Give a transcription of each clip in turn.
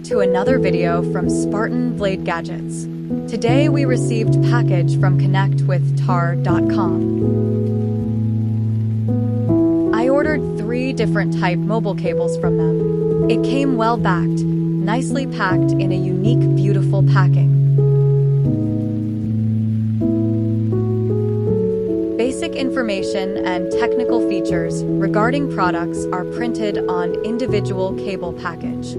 to another video from Spartan Blade Gadgets. Today we received package from connect.with.Our. I ordered 3 different type mobile cables from them. It came well backed, nicely packed in a unique, beautiful packing. Basic information and technical features regarding products are printed on individual cable package.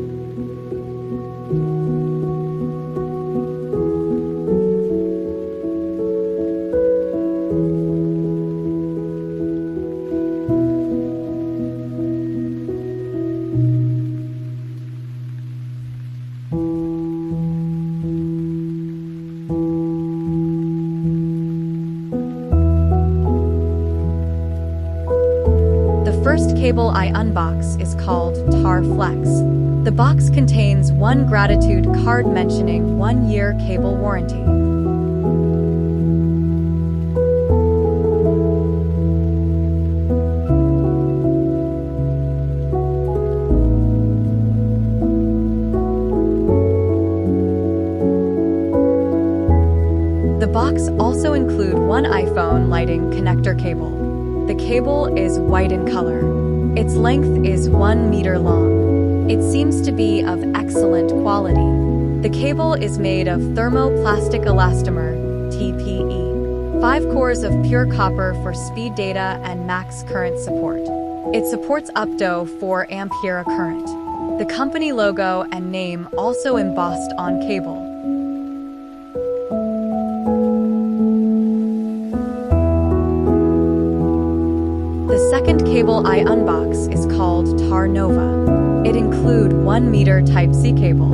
The first cable I unbox is called Taar Flex. The box contains one gratitude card mentioning 1-year cable warranty. The box also includes one iPhone lighting connector cable. The cable is white in color. Its length is 1 meter long. It seems to be of excellent quality. The cable is made of thermoplastic elastomer, TPE. 5 cores of pure copper for speed data and max current support. It supports up to 4 ampere current. The company logo and name also embossed on cable. The second cable I unbox is called Taar Nova. It includes 1 meter Type-C cable.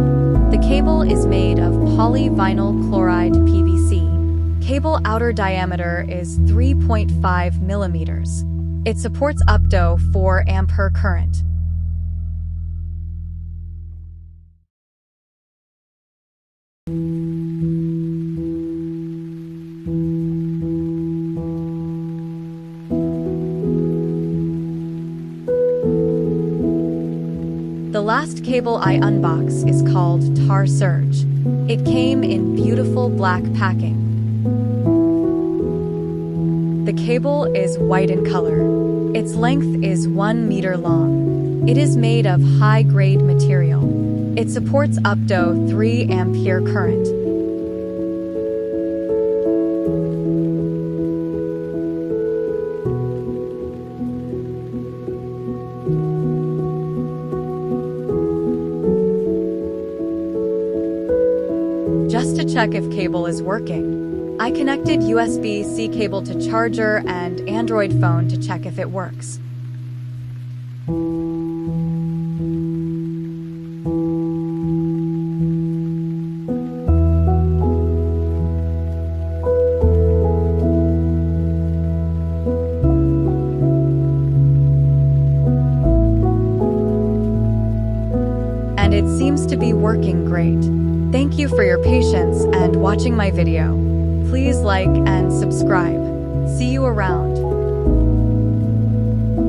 The cable is made of polyvinyl chloride PVC. Cable outer diameter is 3.5 millimeters. It supports up to 4 ampere current. The last cable I unbox is called Taar Surge. It came in beautiful black packing. The cable is white in color. Its length is 1 meter long. It is made of high-grade material. It supports up to 3 ampere current. Just to check if cable is working, I connected USB-C cable to charger and Android phone to check if it works. And it seems to be working great. Thank you for your patience and watching my video. Please like and subscribe. See you around.